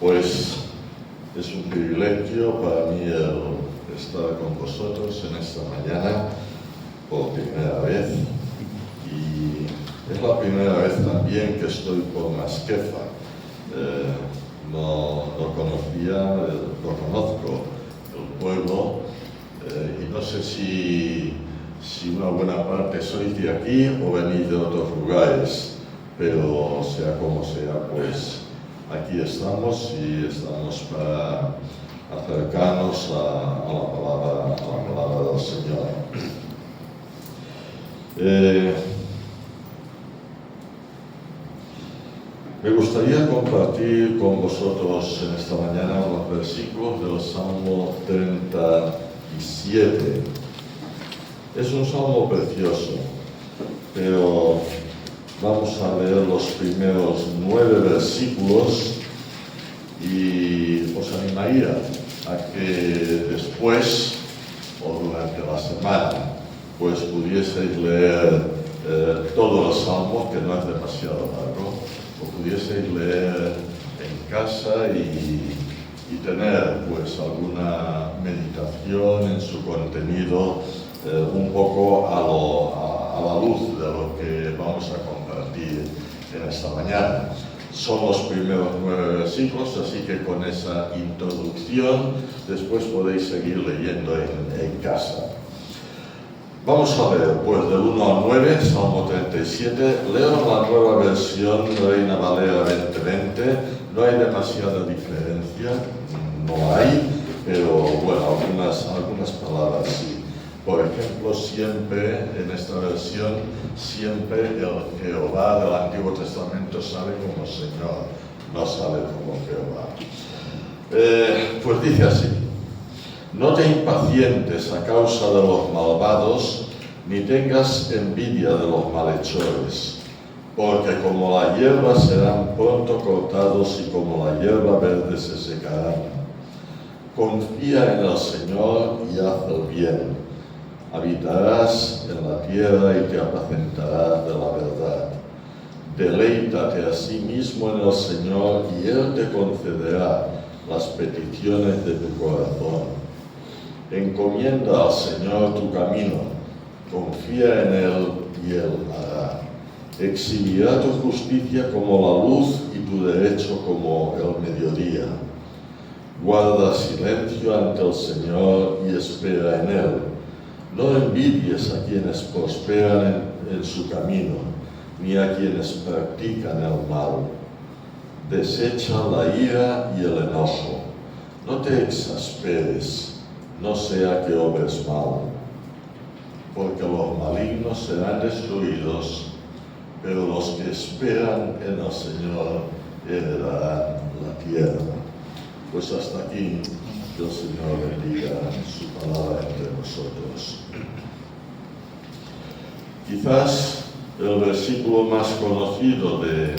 Pues es un privilegio para mí estar con vosotros en esta mañana por primera vez, y es la primera vez también que estoy por Masquefa. No conozco el pueblo, y no sé si una buena parte sois de aquí o venís de otros lugares, pero sea como sea, pues aquí estamos y estamos para acercarnos a la palabra del Señor. Me gustaría compartir con vosotros en esta mañana los versículos del Salmo 37. Es un salmo precioso, pero vamos a leer los primeros 9 versículos y os animaría a que después o durante la semana pues pudieseis leer todo el salmo, que no es demasiado largo, o pudieseis leer en casa y tener pues alguna meditación en su contenido, un poco a la luz de lo que vamos a compartir en esta mañana. Son los primeros 9 versículos, así que con esa introducción después podéis seguir leyendo en casa. Vamos a ver, pues del 1 al 9, Salmo 37, leo la nueva versión Reina Valera 2020, no hay demasiada diferencia, no hay, pero bueno, algunas palabras sí. Por ejemplo, siempre en esta versión, siempre el Jehová del Antiguo Testamento sale como Señor, no sale como Jehová. Pues dice así: no te impacientes a causa de los malvados, ni tengas envidia de los malhechores, porque como la hierba serán pronto cortados y como la hierba verde se secarán. Confía en el Señor y haz el bien. Habitarás en la tierra y te apacentarás de la verdad. Deleítate a sí mismo en el Señor y Él te concederá las peticiones de tu corazón. Encomienda al Señor tu camino, confía en Él y Él hará. Exhibirá tu justicia como la luz y tu derecho como el mediodía. Guarda silencio ante el Señor y espera en Él. No envidies a quienes prosperan en su camino, ni a quienes practican el mal. Desecha la ira y el enojo. No te exasperes, no sea que obres mal, porque los malignos serán destruidos, pero los que esperan en el Señor heredarán la tierra. Pues hasta aquí, que el Señor bendiga su palabra entre nosotros. Quizás el versículo más conocido de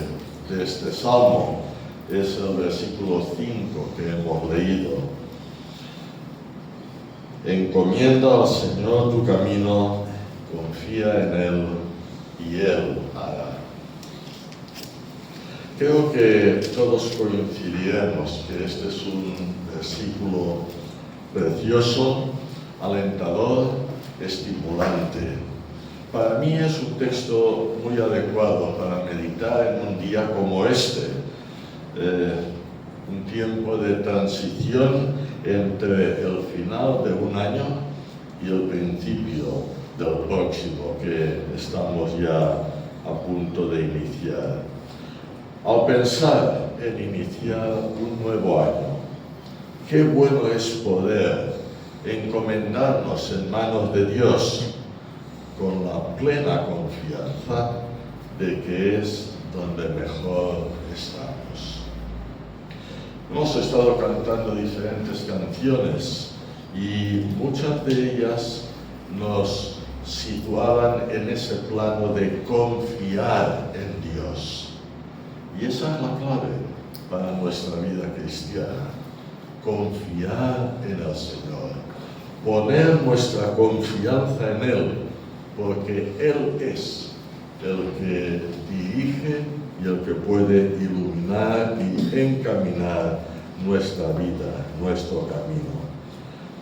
este salmo es el versículo 5 que hemos leído. Encomienda al Señor tu camino, confía en Él y Él hará. Creo que todos coincidiremos que este es un versículo precioso, alentador, estimulante. Para mí es un texto muy adecuado para meditar en un día como este, un tiempo de transición entre el final de un año y el principio del próximo que estamos ya a punto de iniciar. Al pensar en iniciar un nuevo año, qué bueno es poder encomendarnos en manos de Dios con la plena confianza de que es donde mejor estamos. Hemos estado cantando diferentes canciones y muchas de ellas nos situaban en ese plano de confiar en Dios. Y esa es la clave para nuestra vida cristiana: confiar en el Señor, poner nuestra confianza en Él, porque Él es el que dirige y el que puede iluminar y encaminar nuestra vida, nuestro camino.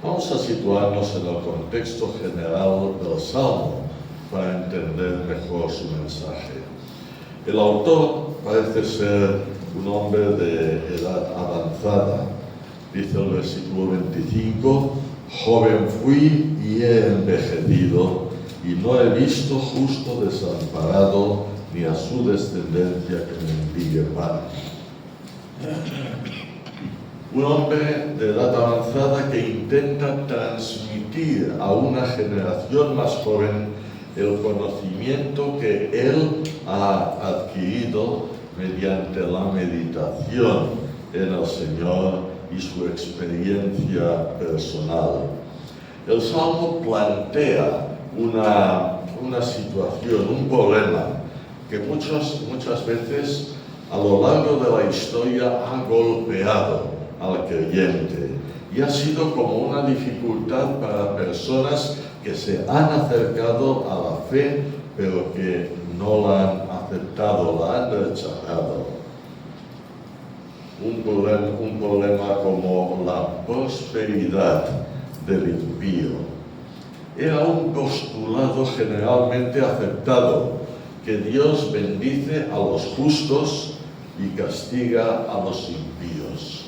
Vamos a situarnos en el contexto general del Salmo para entender mejor su mensaje. El autor parece ser un hombre de edad avanzada. Dice el versículo 25, joven fui y he envejecido, y no he visto justo desamparado, ni a su descendencia que mendigue pan. Un hombre de edad avanzada que intenta transmitir a una generación más joven el conocimiento que él ha adquirido mediante la meditación en el Señor y su experiencia personal. El Salmo plantea una situación, un problema que muchas veces a lo largo de la historia ha golpeado al creyente y ha sido como una dificultad para personas que se han acercado a la fe pero que no la han aceptado, la han rechazado. Un problema como la prosperidad del impío. Era un postulado generalmente aceptado, que Dios bendice a los justos y castiga a los impíos.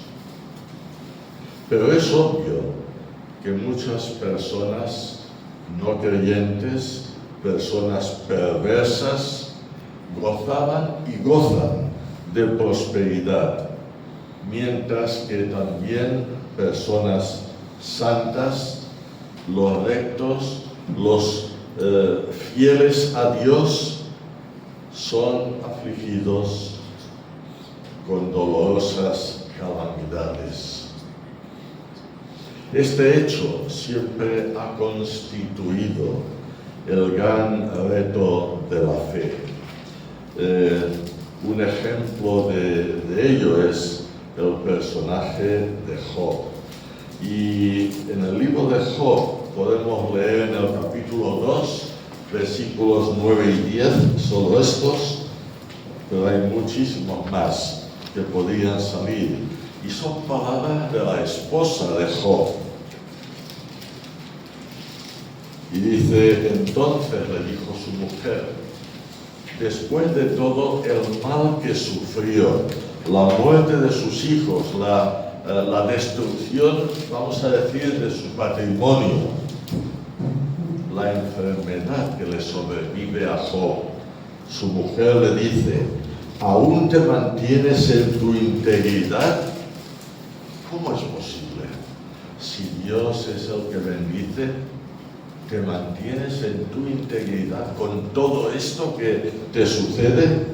Pero es obvio que muchas personas no creyentes, personas perversas, gozaban y gozan de prosperidad, mientras que también personas santas, los rectos, los fieles a Dios, son afligidos con dolorosas calamidades. Este hecho siempre ha constituido el gran reto de la fe. Un ejemplo de ello es el personaje de Job. Y en el libro de Job podemos leer en el capítulo 2, versículos 9 y 10, solo estos, pero hay muchísimos más que podrían salir. Y son palabras de la esposa de Job. Y dice, entonces le dijo su mujer, después de todo el mal que sufrió, la muerte de sus hijos, la destrucción, vamos a decir, de su patrimonio, la enfermedad que le sobrevive a Job, su mujer le dice, ¿aún te mantienes en tu integridad? ¿Cómo es posible? Si Dios es el que bendice, ¿te mantienes en tu integridad con todo esto que te sucede?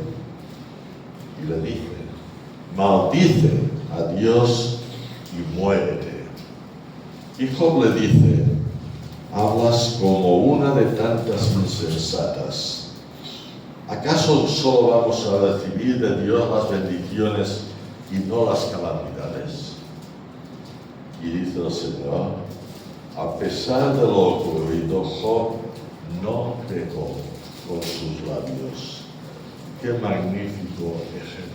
Y le dice, maldice a Dios y muérete. Y Job le dice, hablas como una de tantas insensatas. ¿Acaso solo vamos a recibir de Dios las bendiciones y no las calamidades? Y dice el Señor, a pesar de lo ocurrido, Job no pecó con sus labios. ¡Qué magnífico ejemplo!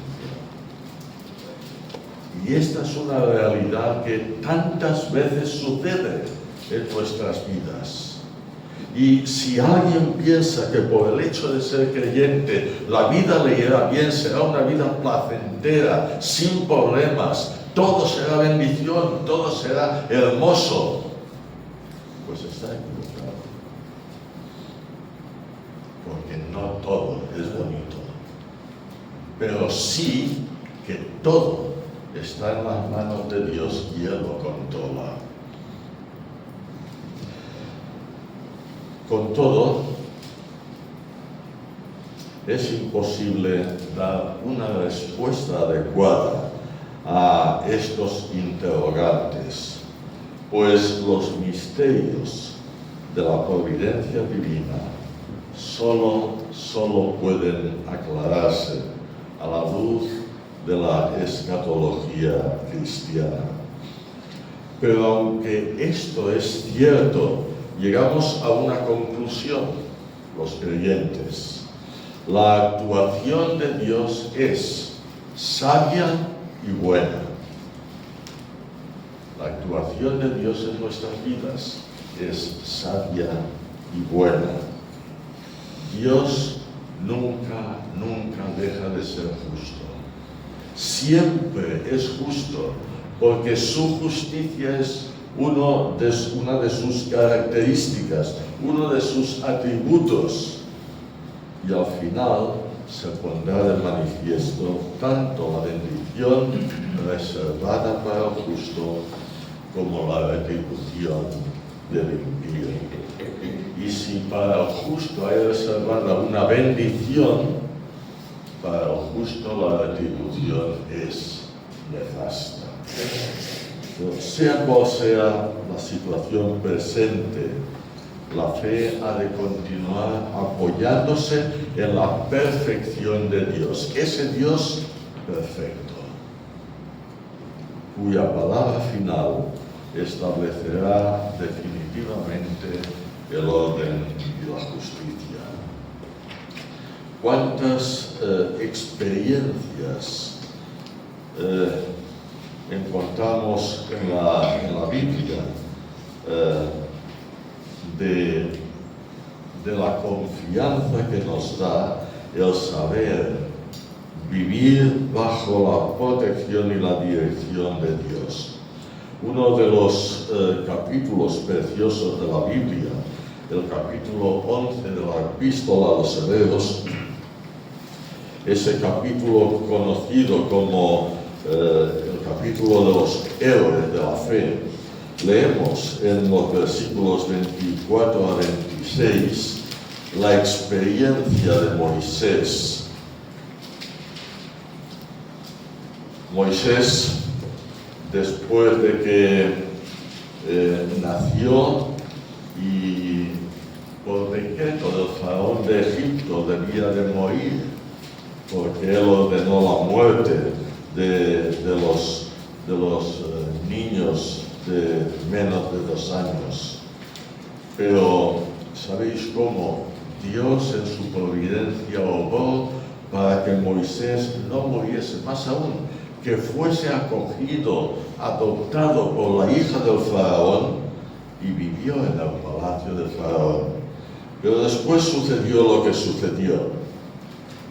Y esta es una realidad que tantas veces sucede en nuestras vidas. Y si alguien piensa que por el hecho de ser creyente la vida le irá bien, será una vida placentera, sin problemas, todo será bendición, todo será hermoso, pues está equivocado. Porque no todo es bonito. Pero sí que todo está en las manos de Dios y Él lo controla. Con todo, es imposible dar una respuesta adecuada a estos interrogantes, pues los misterios de la providencia divina solo pueden aclararse a la luz de la escatología cristiana. Pero aunque esto es cierto, llegamos a una conclusión, los creyentes. La actuación de Dios es sabia y buena. La actuación de Dios en nuestras vidas es sabia y buena. Dios nunca deja de ser justo. Siempre es justo, porque su justicia es una de sus características, uno de sus atributos. Y al final se pondrá de manifiesto tanto la bendición reservada para el justo como la retribución del impío. Y si para el justo hay reservada una bendición, para el justo la retribución es nefasta. Sea cual sea la situación presente, la fe ha de continuar apoyándose en la perfección de Dios, ese Dios perfecto, cuya palabra final establecerá definitivamente el orden y la justicia. ¿Cuántas experiencias encontramos en la Biblia de la confianza que nos da el saber vivir bajo la protección y la dirección de Dios? Uno de los capítulos preciosos de la Biblia, el capítulo 11 de la Epístola a los Hebreos, ese capítulo conocido como el capítulo de los héroes de la fe, leemos en los versículos 24 a 26 la experiencia de Moisés. Moisés, después de que nació y por decreto del faraón de Egipto debía de morir, porque él ordenó la muerte de los niños de menos de 2 años. Pero, ¿sabéis cómo? Dios en su providencia obró para que Moisés no muriese, más aún, que fuese acogido, adoptado por la hija del faraón y vivió en el palacio del faraón. Pero después sucedió lo que sucedió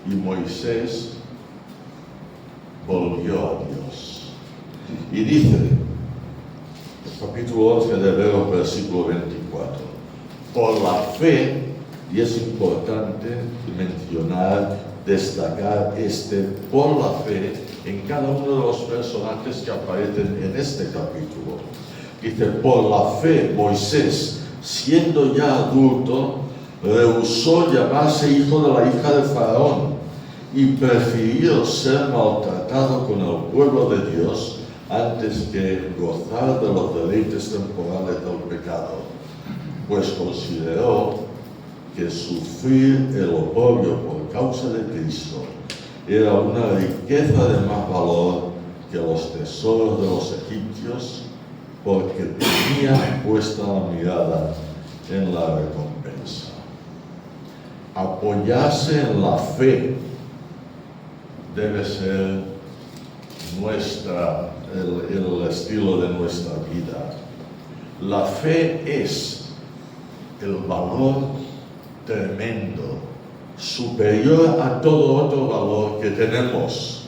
y Moisés volvió a Dios. Y dice, capítulo 11 de Hebreos, versículo 24, por la fe, y es importante mencionar, destacar por la fe en cada uno de los personajes que aparecen en este capítulo. Dice, por la fe Moisés, siendo ya adulto, rehusó llamarse hijo de la hija de Faraón y prefirió ser maltratado con el pueblo de Dios antes que gozar de los deleites temporales del pecado, pues consideró que sufrir el oprobio por causa de Cristo era una riqueza de más valor que los tesoros de los egipcios, porque tenía puesta la mirada en la recompensa. Apoyarse en la fe debe ser el estilo de nuestra vida. La fe es el valor tremendo, superior a todo otro valor que tenemos.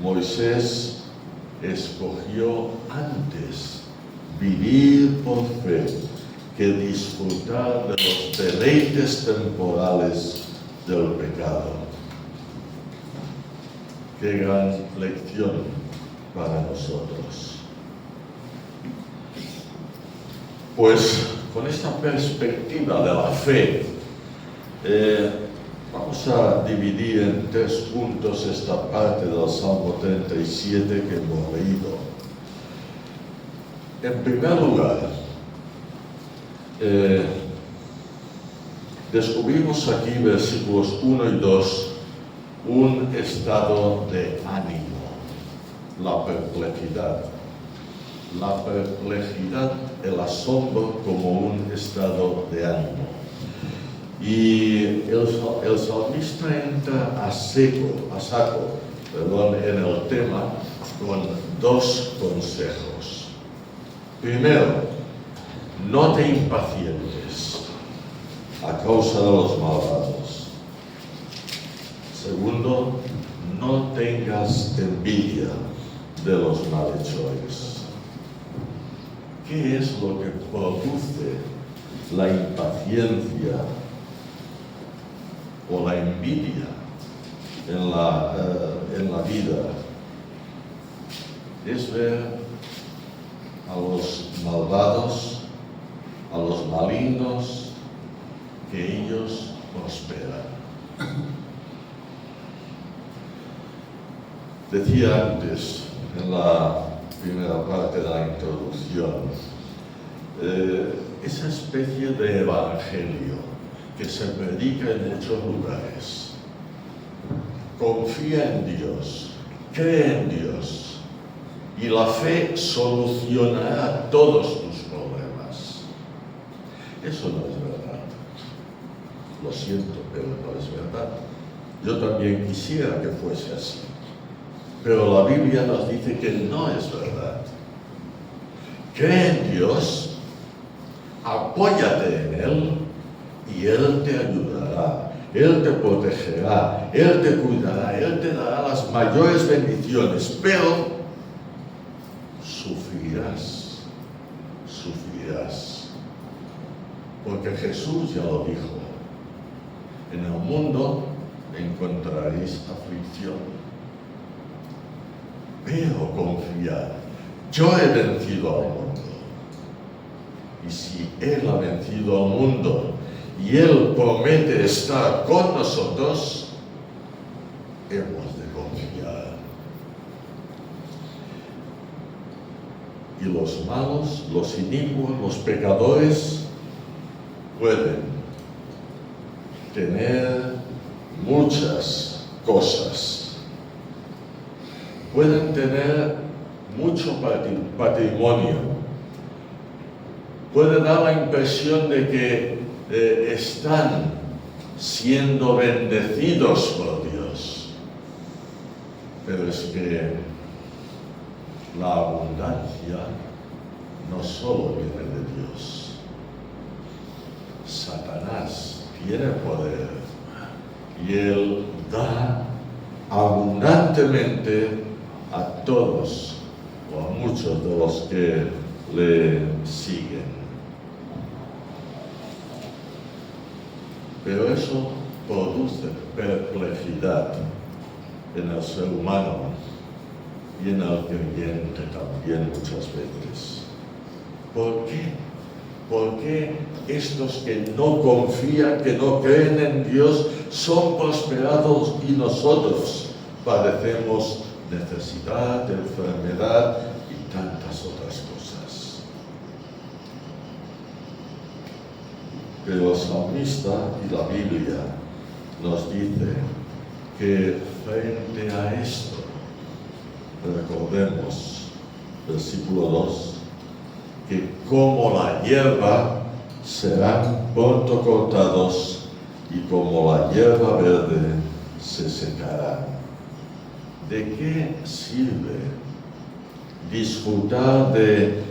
Moisés escogió antes vivir por fe que disfrutar de los deleites temporales del pecado. Qué gran lección para nosotros. Pues con esta perspectiva de la fe, vamos a dividir en 3 puntos esta parte del Salmo 37 que hemos leído. En primer lugar, descubrimos aquí, versículos 1 y 2, un estado de ánimo, la perplejidad. La perplejidad, el asombro como un estado de ánimo. Y el salmista entra a saco, en el tema con 2 consejos. Primero, no te impacientes a causa de los malvados. Segundo, no tengas envidia de los malhechores. ¿Qué es lo que produce la impaciencia o la envidia en la vida? Es ver a los malvados, a los malignos, que ellos prosperan. Decía antes, en la primera parte de la introducción, esa especie de evangelio que se predica en muchos lugares. Confía en Dios, cree en Dios, y la fe solucionará todos tus problemas. Eso no es verdad. Lo siento, pero no es verdad. Yo también quisiera que fuese así. Pero la Biblia nos dice que no es verdad. Cree en Dios, apóyate en Él y Él te ayudará, Él te protegerá, Él te cuidará, Él te dará las mayores bendiciones, pero sufrirás. Porque Jesús ya lo dijo, en el mundo encontraréis aflicción. Pero confiad, yo he vencido al mundo. Y si Él ha vencido al mundo y Él promete estar con nosotros, hemos de confiar. Y los malos, los inicuos, los pecadores pueden tener muchas cosas. Pueden tener mucho patrimonio. Puede dar la impresión de que están siendo bendecidos por Dios. Pero es que la abundancia no solo viene de Dios. Satanás tiene poder y él da abundantemente a todos o a muchos de los que le siguen. Pero eso produce perplejidad en el ser humano y en el creyente también muchas veces. ¿Por qué? ¿Por qué estos que no confían, que no creen en Dios, son prosperados y nosotros padecemos necesidad, enfermedad y tantas otras cosas? Pero el salmista y la Biblia nos dice que frente a esto, recordemos, versículo 2, que como la hierba serán pronto cortados y como la hierba verde se secarán. ¿De qué sirve disfrutar de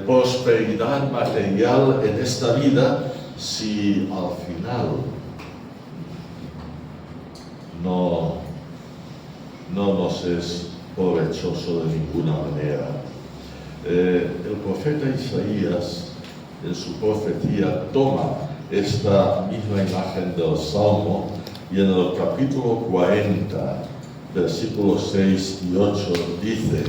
prosperidad material en esta vida si al final no nos es provechoso de ninguna manera? El profeta Isaías, en su profecía, toma esta misma imagen del Salmo y en el capítulo 40, versículos 6 y 8, dice: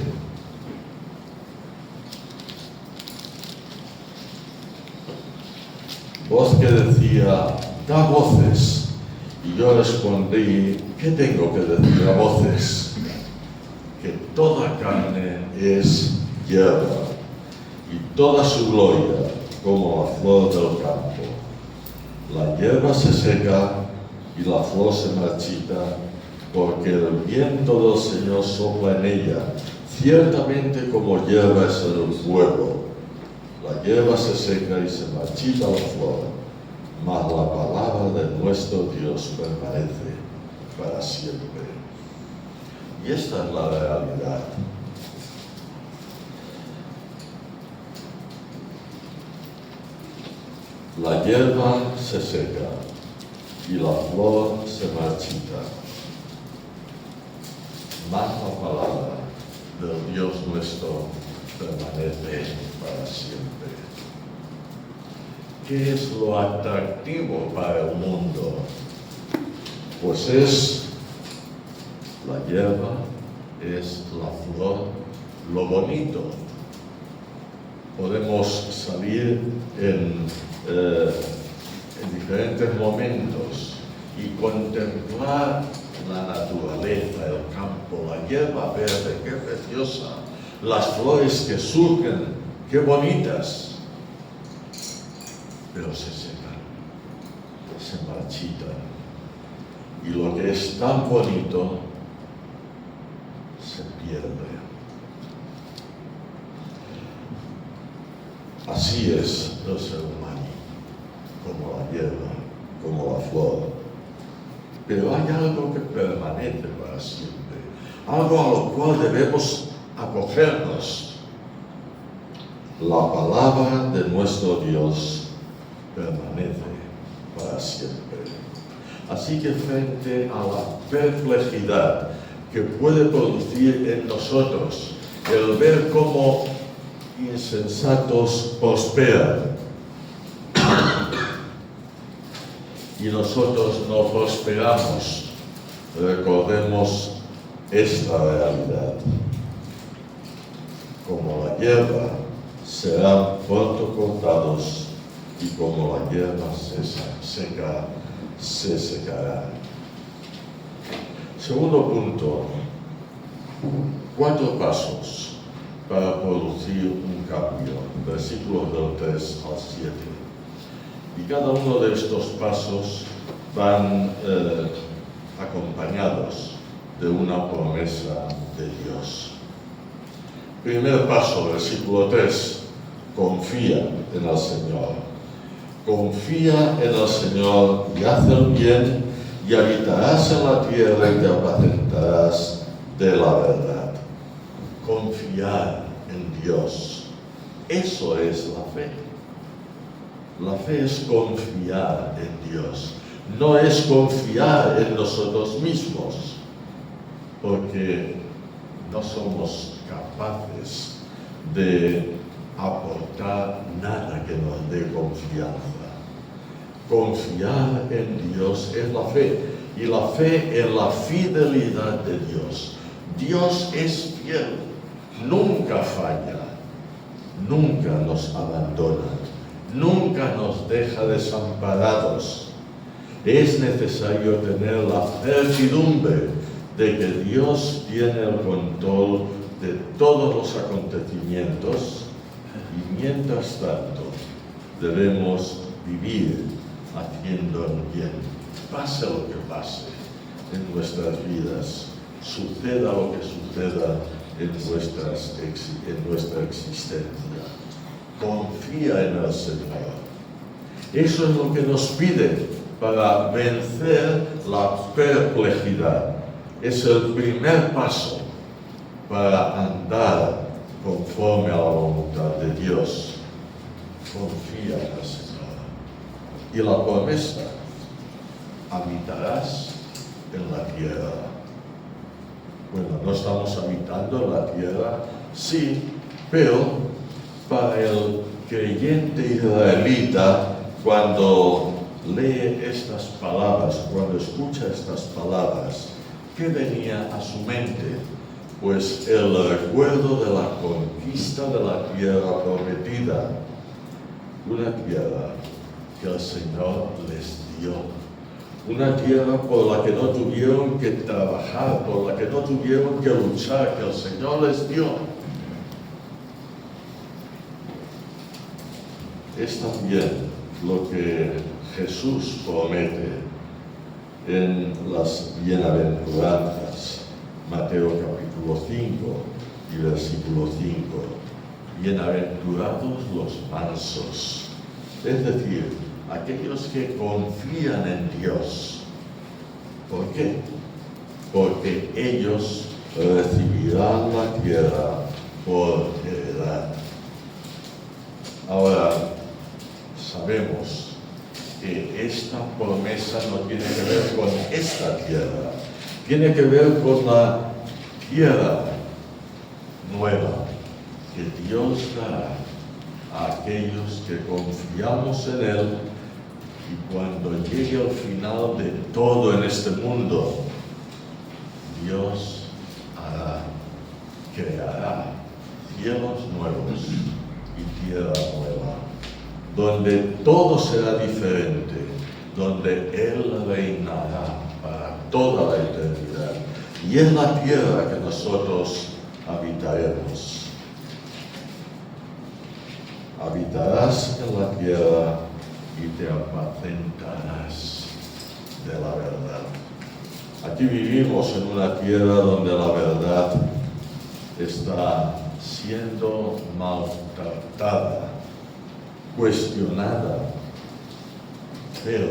voz que decía, da voces. Y yo respondí, ¿qué tengo que decir a voces? Que toda carne es hierba, y toda su gloria como la flor del campo. La hierba se seca y la flor se marchita, porque el viento del Señor sopla en ella, ciertamente como hierba es en el fuego. La hierba se seca y se marchita la flor, mas la palabra de nuestro Dios permanece para siempre. Y esta es la realidad. La hierba se seca y la flor se marchita, mas la palabra del Dios nuestro permanece para siempre. ¿Qué es lo atractivo para el mundo? Pues es la hierba, es la flor, lo bonito. Podemos salir en diferentes momentos y contemplar la naturaleza, el campo, la hierba verde, qué preciosa, las flores que surgen, qué bonitas, pero se secan, se marchitan, y lo que es tan bonito se pierde. Así es el ser humano, como la hierba, como la flor. Pero hay algo que permanece para siempre, algo a lo cual debemos acogernos. La palabra de nuestro Dios permanece para siempre. Así que frente a la perplejidad que puede producir en nosotros el ver cómo insensatos prosperan y nosotros no prosperamos, recordemos esta realidad. Como la hierba, serán pronto cortados, y como la hierba se secará. Segundo punto, 4 pasos para producir un cambio, versículos del 3 al 7. Y cada uno de estos pasos van acompañados de una promesa de Dios. Primer paso, versículo 3, confía en el Señor. Confía en el Señor y haz el bien, y habitarás en la tierra y te apacentarás de la verdad. Confiar en Dios, eso es la fe. La fe es confiar en Dios, no es confiar en nosotros mismos, porque no somos capaces de aportar nada que nos dé confianza. Confiar en Dios es la fe, y la fe es la fidelidad de Dios. Dios es fiel, nunca falla, nunca nos abandona, nunca nos deja desamparados. Es necesario tener la certidumbre de que Dios tiene el control de todos los acontecimientos, y mientras tanto debemos vivir haciendo el bien, pase lo que pase en nuestras vidas, suceda lo que suceda en nuestra existencia. Confía en el Señor. Eso es lo que nos pide para vencer la perplejidad. Es el primer paso para andar conforme a la voluntad de Dios. Confía en el Señor. Y la promesa, habitarás en la tierra. Bueno, no estamos habitando en la tierra, sí, pero para el creyente israelita, cuando lee estas palabras, cuando escucha estas palabras, ¿qué venía a su mente? Pues el recuerdo de la conquista de la tierra prometida, una tierra que el Señor les dio, una tierra por la que no tuvieron que trabajar, por la que no tuvieron que luchar, que el Señor les dio. Es también lo que Jesús promete en las bienaventuranzas, Mateo capítulo 5 y versículo 5. Bienaventurados los mansos, es decir, aquellos que confían en Dios. ¿Por qué? Porque ellos recibirán la tierra por heredad. Ahora, sabemos que esta promesa no tiene que ver con esta tierra, tiene que ver con la tierra nueva que Dios dará a aquellos que confiamos en Él, y cuando llegue el final de todo en este mundo, Dios creará cielos nuevos y tierra nueva, donde todo será diferente, donde Él reinará para toda la eternidad. Y es la tierra que nosotros habitaremos. Habitarás en la tierra y te apacentarás de la verdad. Aquí vivimos en una tierra donde la verdad está siendo maltratada, cuestionada, pero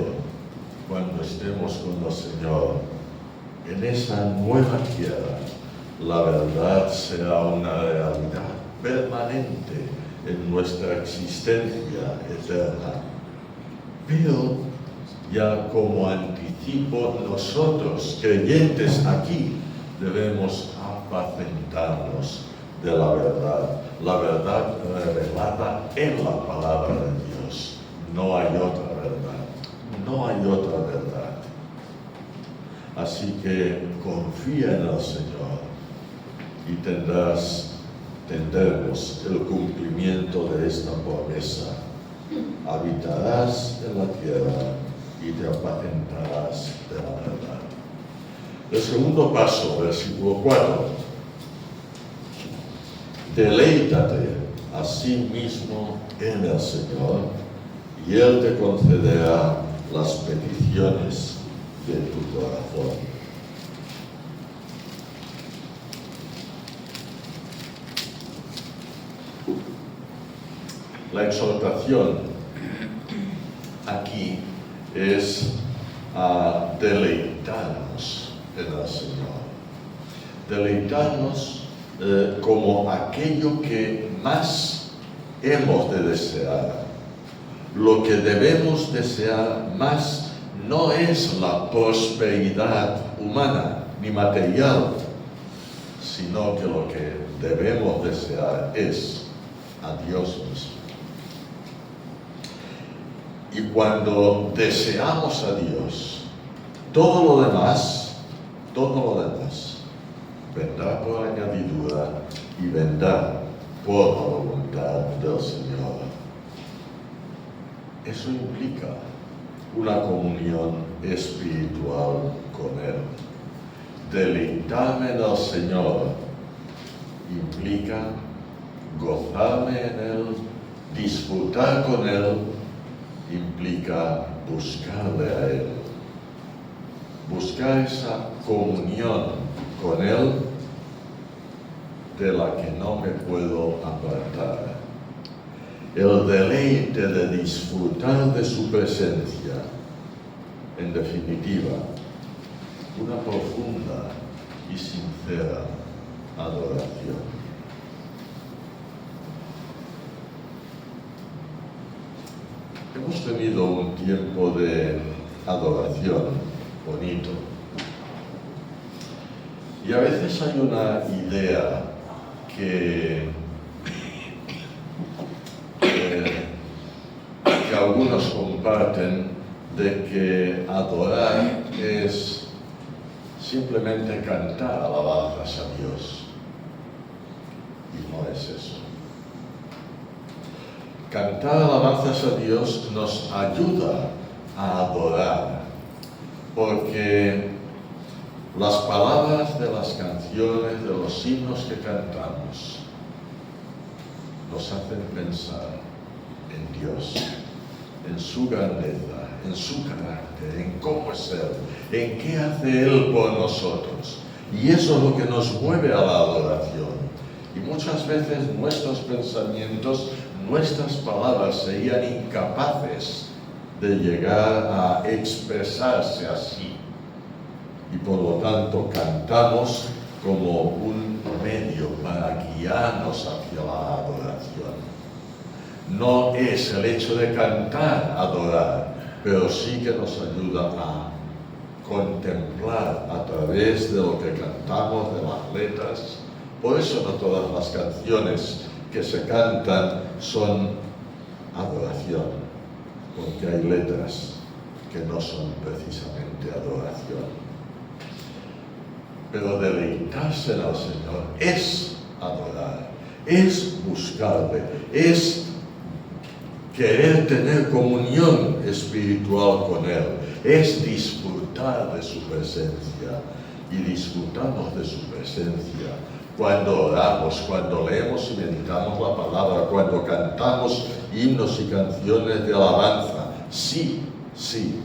cuando estemos con el Señor, en esa nueva tierra, la verdad será una realidad permanente en nuestra existencia eterna. Pero ya como anticipo, nosotros, creyentes aquí, debemos apacentarnos de la verdad revelada en la palabra de Dios. No hay otra verdad, no hay otra verdad. Así que confía en el Señor y tendremos el cumplimiento de esta promesa. Habitarás en la tierra y te apacentarás de la verdad. El segundo paso, versículo 4. Deleítate a sí mismo en el Señor, y Él te concederá las peticiones de tu corazón. La exhortación aquí es a deleitarnos en el Señor. Deleitarnos como aquello que más hemos de desear. Lo que debemos desear más no es la prosperidad humana ni material, sino que lo que debemos desear es a Dios mismo. Y cuando deseamos a Dios, todo lo demás vendrá por añadidura y vendrá por la voluntad del Señor. Eso implica una comunión espiritual con Él. Deleitarme en el Señor implica gozarme en Él, disfrutar con Él, implica buscarle a Él. Buscar esa comunión con Él de la que no me puedo apartar. El deleite de disfrutar de su presencia. En definitiva, una profunda y sincera adoración. Hemos tenido un tiempo de adoración bonito. Y a veces hay una idea que algunos comparten de que adorar es simplemente cantar alabanzas a Dios. Y no es eso. Cantar alabanzas a Dios nos ayuda a adorar, porque las palabras de las canciones, de los himnos que cantamos, nos hacen pensar en Dios, en su grandeza, en su carácter, en cómo es Él, en qué hace Él por nosotros. Y eso es lo que nos mueve a la adoración. Y muchas veces nuestros pensamientos, nuestras palabras serían incapaces de llegar a expresarse así. Y por lo tanto cantamos como un medio para guiarnos hacia la adoración. no es el hecho de cantar, adorar, pero sí que nos ayuda a contemplar a través de lo que cantamos, de las letras. Por eso no todas las canciones que se cantan son adoración, porque hay letras que no son precisamente adoración. Pero deleitarse en el Señor es adorar, es buscarle, es querer tener comunión espiritual con Él, es disfrutar de su presencia. Y disfrutamos de su presencia cuando oramos, cuando leemos y meditamos la palabra, cuando cantamos himnos y canciones de alabanza. Sí, sí,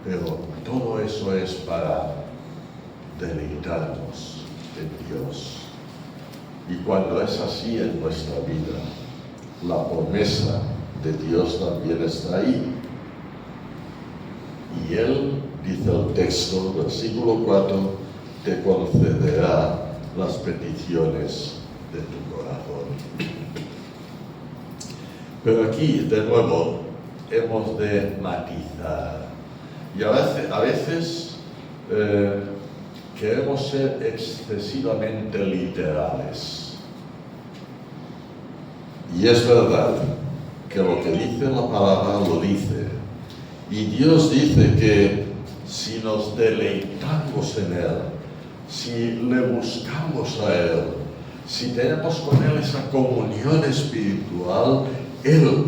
pero todo eso es para deleitarnos en Dios. Y cuando es así en nuestra vida, la promesa de Dios también está ahí. Y Él, dice el texto, versículo 4, te concederá las peticiones de tu corazón. Pero aquí, de nuevo, hemos de matizar. Y a veces queremos ser excesivamente literales. Y es verdad que lo que dice la palabra lo dice. Y Dios dice que si nos deleitamos en Él, si le buscamos a Él, si tenemos con Él esa comunión espiritual, Él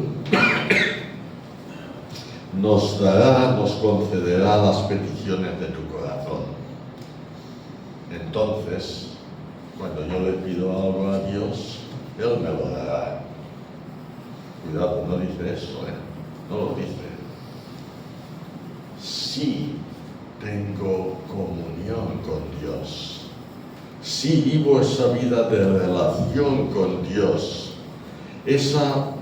nos dará, nos concederá las peticiones de tu corazón. Entonces, cuando yo le pido algo a Dios, Él me lo dará. Cuidado, no dice eso, no lo dice. Si tengo comunión con Dios, si vivo esa vida de relación con Dios, esa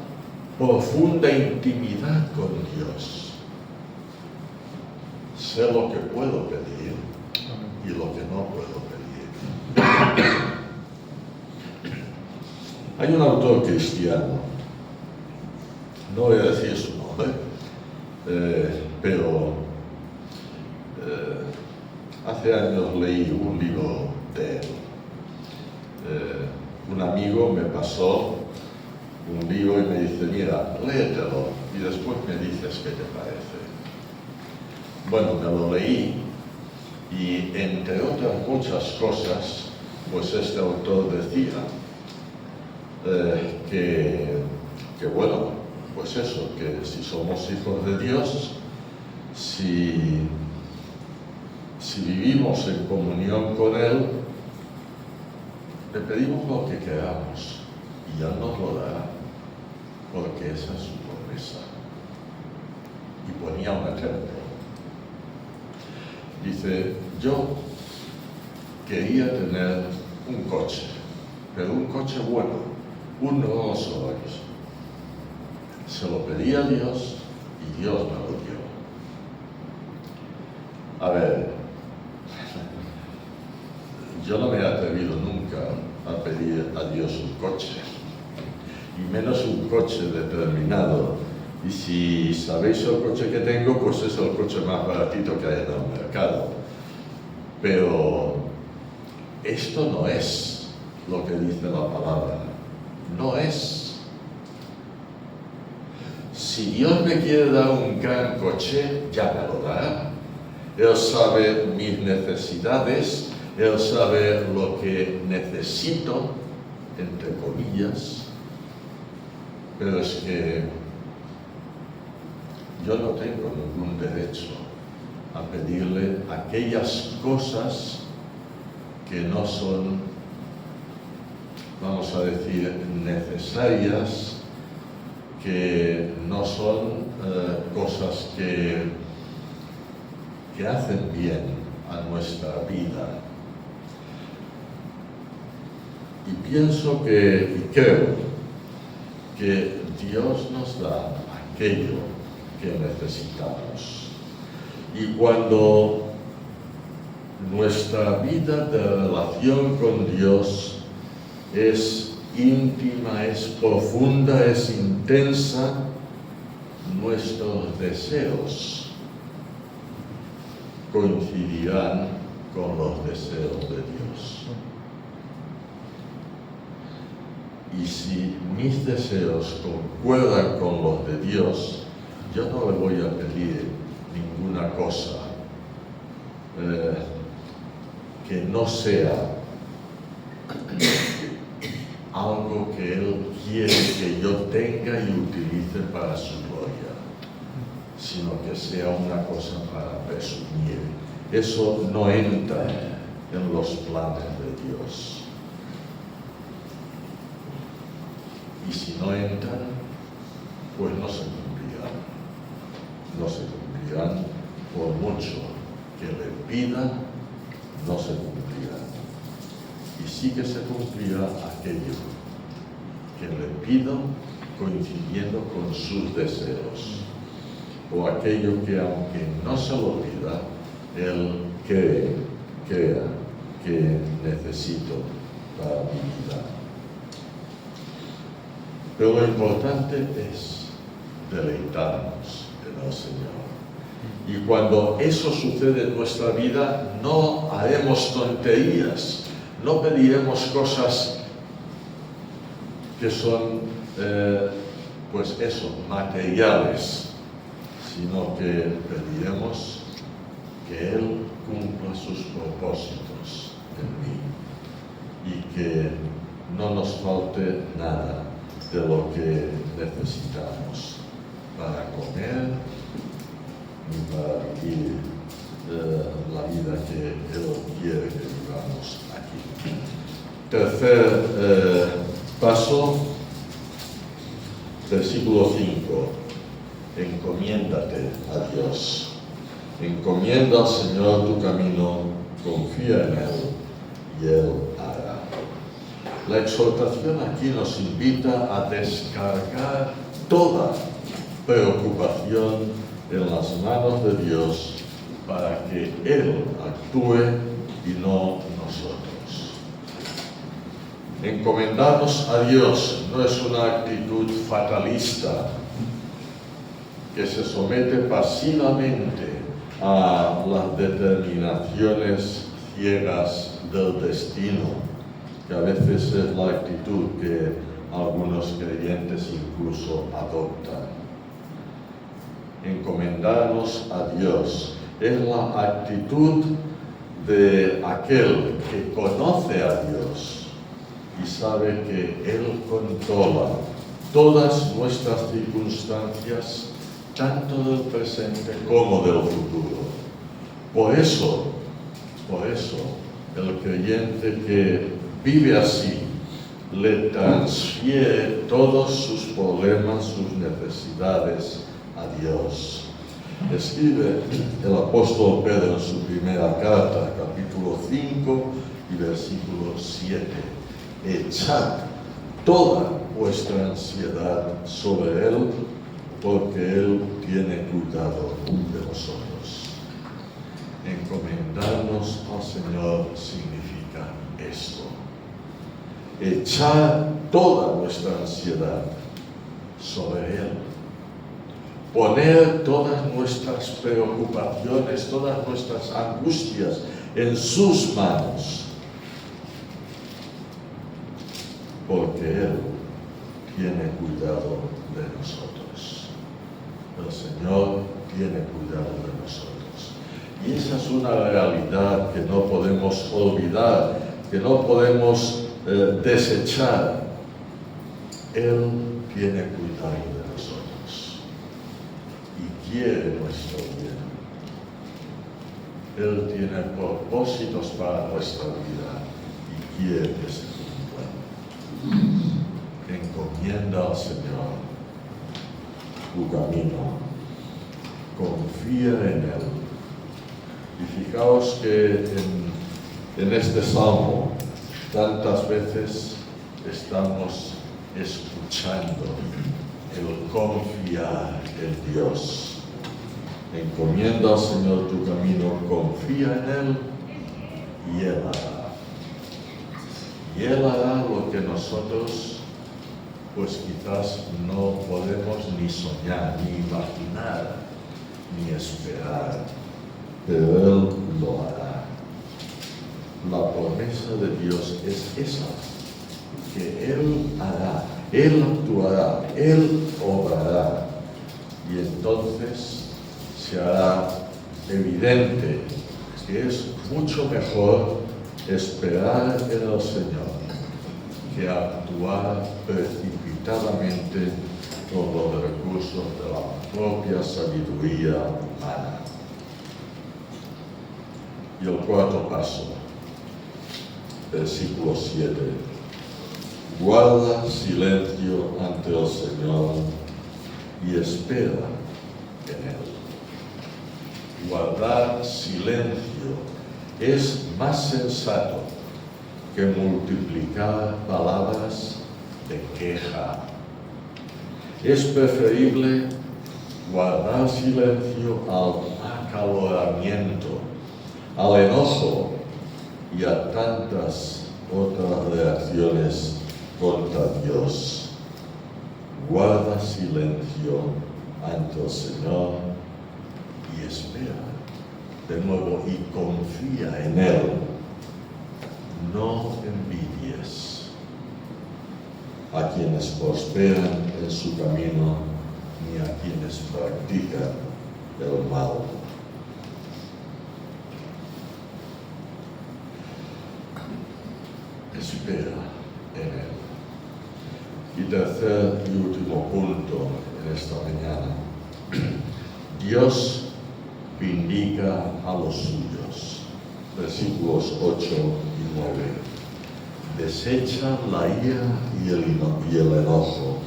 profunda intimidad con Dios, sé lo que puedo pedir y lo que no puedo pedir. Hay un autor cristiano, no voy a decir su nombre, pero hace años leí un libro de él. Un amigo me pasó un libro y me dice, mira, léetelo y después me dices qué te parece. Bueno, me lo leí y entre otras muchas cosas, pues este autor decía que bueno, pues eso, que si somos hijos de Dios, si vivimos en comunión con Él, le pedimos lo que queramos y Él nos lo dará, porque esa es su promesa. Y ponía un ejemplo. Dice, yo quería tener un coche, pero un coche bueno, un Rolls Royce. Se lo pedí a Dios y Dios me lo dio. A ver, yo no me he atrevido nunca a pedir a Dios un coche, y menos un coche determinado. Y si sabéis el coche que tengo, pues es el coche más baratito que hay en el mercado. Pero esto no es lo que dice la palabra. No es. Si Dios me quiere dar un gran coche, ya me lo dará. Él sabe mis necesidades, Él sabe lo que necesito, entre comillas, pero es que yo no tengo ningún derecho a pedirle aquellas cosas que no son, vamos a decir, necesarias, que no son cosas que hacen bien a nuestra vida. Y pienso y creo que Dios nos da aquello que necesitamos. Y cuando nuestra vida de relación con Dios es íntima, es profunda, es intensa, nuestros deseos coincidirán con los deseos de Dios. Y si mis deseos concuerdan con los de Dios, yo no le voy a pedir ninguna cosa que no sea algo que Él quiere que yo tenga y utilice para su gloria, sino que sea una cosa para presumir. Eso no entra en los planes de Dios. Y si no entran, pues no se cumplirán. No se cumplirán por mucho que le pidan, no se cumplirán. Y sí que se cumplirá aquello que le pido coincidiendo con sus deseos, o aquello que aunque no se lo pida, Él crea que necesito para mi vida. Pero lo importante es deleitarnos en el Señor. Y cuando eso sucede en nuestra vida, no haremos tonterías, no pediremos cosas que son, pues eso, materiales, sino que pediremos que Él cumpla sus propósitos en mí y que no nos falte nada de lo que necesitamos para comer y para vivir la vida que Él quiere que vivamos aquí. Tercer paso, versículo 5. Encomiéndate a Dios. Encomienda al Señor tu camino, confía en Él y Él hará. La exhortación aquí nos invita a descargar toda preocupación en las manos de Dios para que Él actúe y no nosotros. Encomendarnos a Dios no es una actitud fatalista que se somete pasivamente a las determinaciones ciegas del destino, que a veces es la actitud que algunos creyentes incluso adoptan. Encomendarnos a Dios es la actitud de aquel que conoce a Dios y sabe que Él controla todas nuestras circunstancias, tanto del presente como del futuro. Por eso, el creyente que vive así, le transfiere todos sus problemas, sus necesidades a Dios. Escribe el apóstol Pedro en su primera carta, capítulo 5 y versículo 7. Echad toda vuestra ansiedad sobre Él, porque Él tiene cuidado de vosotros. Encomendarnos al Señor significa esto. Echar toda nuestra ansiedad sobre Él. Poner todas nuestras preocupaciones, todas nuestras angustias en sus manos. Porque Él tiene cuidado de nosotros. El Señor tiene cuidado de nosotros. Y esa es una realidad que no podemos olvidar, que no podemos desechar. Él tiene cuidado de nosotros y quiere nuestro bien. Él tiene propósitos para nuestra vida y quiere que se cumplan. Encomienda al Señor tu camino, confía en Él. Y fijaos que en este salmo tantas veces estamos escuchando el confiar en Dios. Encomienda al Señor tu camino, confía en Él y Él hará. Y Él hará lo que nosotros, pues quizás no podemos ni soñar, ni imaginar, ni esperar, pero Él lo hará. La promesa de Dios es esa, que Él hará, Él actuará, Él obrará. Y entonces se hará evidente que es mucho mejor esperar en el Señor que actuar precipitadamente con los recursos de la propia sabiduría humana. Y el cuarto paso, versículo 7. Guarda silencio ante el Señor y espera en Él. Guardar silencio es más sensato que multiplicar palabras de queja. Es preferible guardar silencio al acaloramiento, al enojo y a tantas otras reacciones contra Dios. Guarda silencio ante el Señor y espera de nuevo y confía en Él. No envidies a quienes prosperan en su camino ni a quienes practican el mal. Espera en Él. Y tercer y último punto en esta mañana. Dios vindica a los suyos. Versículos 8 y 9. Desecha la ira y el enojo.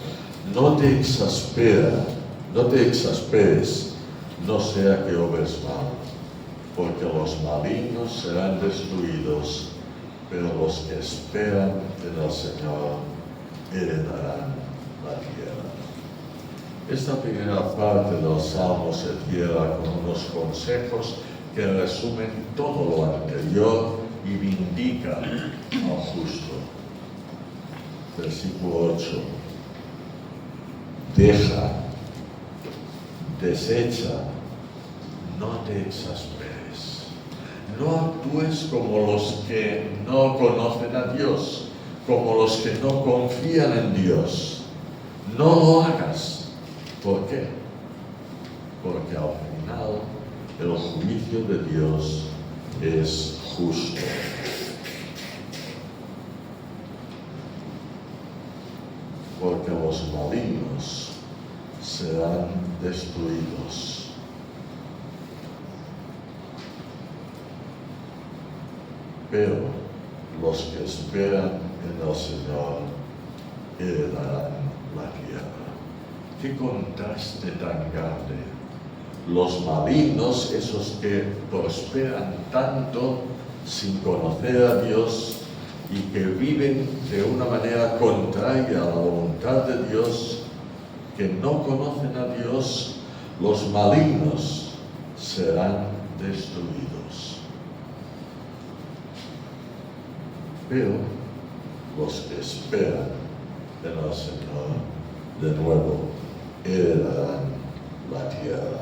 No te exasperes, no sea que obres mal, porque los malignos serán destruidos, pero los que esperan en el Señor heredarán la tierra. Esta primera parte del Salmo se cierra con unos consejos que resumen todo lo anterior y vindican al justo. Versículo 8. Desecha, no te exasperes. No actúes como los que no conocen a Dios, como los que no confían en Dios. No lo hagas. ¿Por qué? Porque al final el juicio de Dios es justo. Porque los malignos serán destruidos. Pero los que esperan en el Señor heredarán la tierra. ¡Qué contraste tan grande! Los malignos, esos que prosperan tanto sin conocer a Dios y que viven de una manera contraria a la voluntad de Dios, que no conocen a Dios, los malignos serán destruidos. Pero los que esperan en el Señor, de nuevo, heredarán la tierra.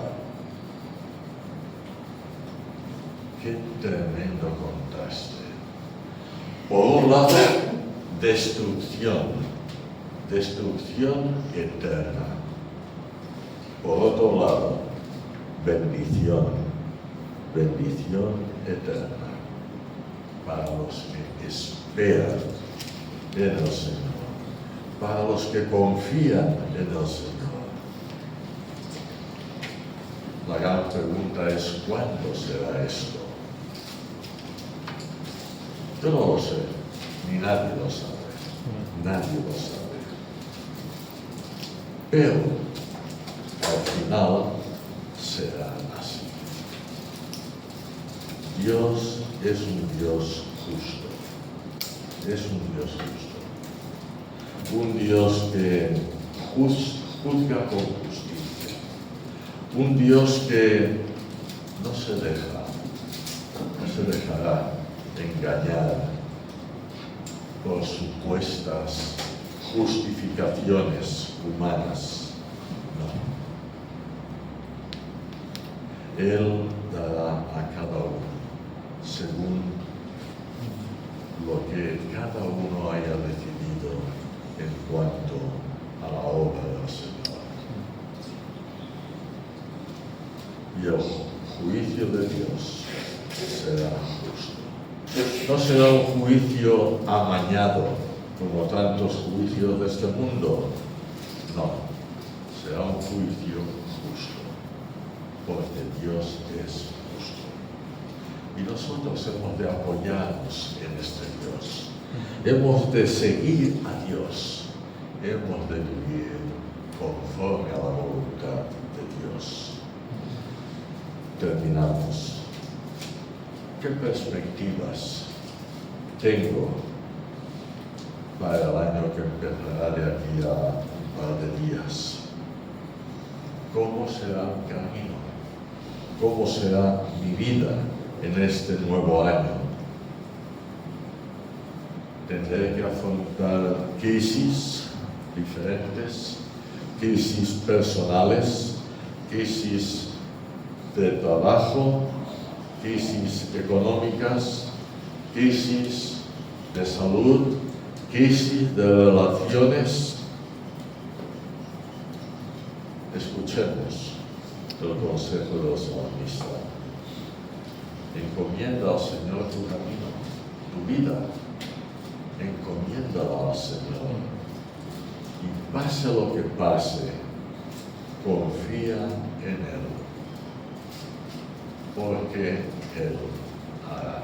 ¡Qué tremendo contraste! Por un lado, destrucción eterna. Por otro lado, bendición eterna para los que esperan en el Señor, para los que confían en el Señor. La gran pregunta es, ¿cuándo será esto? Yo no lo sé, ni nadie lo sabe. Nadie lo sabe. Pero al final será así. Dios es un Dios justo. Es un Dios justo. Un Dios que juzga con justicia. Un Dios que no se dejará engañar por supuestas justificaciones humanas. No. Él dará a cada uno según lo que cada uno haya decidido en cuanto a la obra del Señor. Y el juicio de Dios será justo. No será un juicio amañado, como tantos juicios de este mundo. No, será un juicio justo, porque Dios es justo. Y nosotros hemos de apoyarnos en este Dios. Hemos de seguir a Dios. Hemos de vivir conforme a la voluntad de Dios. Terminamos. ¿Qué perspectivas tengo para el año que empezará de aquí a un par de días? ¿Cómo será mi camino? ¿Cómo será mi vida en este nuevo año? Tendré que afrontar crisis diferentes, crisis personales, crisis de trabajo, crisis económicas, crisis de salud, crisis de relaciones. Escuchemos el consejo del salmista. Encomienda al Señor tu camino, tu vida. Encomiéndala al Señor. Y pase lo que pase, confía en Él. Porque Él hará.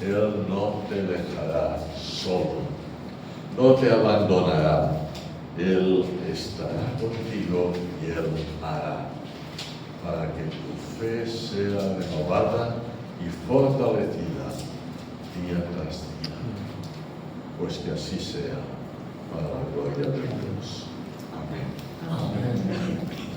Él no te dejará solo, no te abandonará. Él estará contigo y Él hará para que tu fe sea renovada y fortalecida día tras día. Pues que así sea, para la gloria de Dios. Amén. Amén.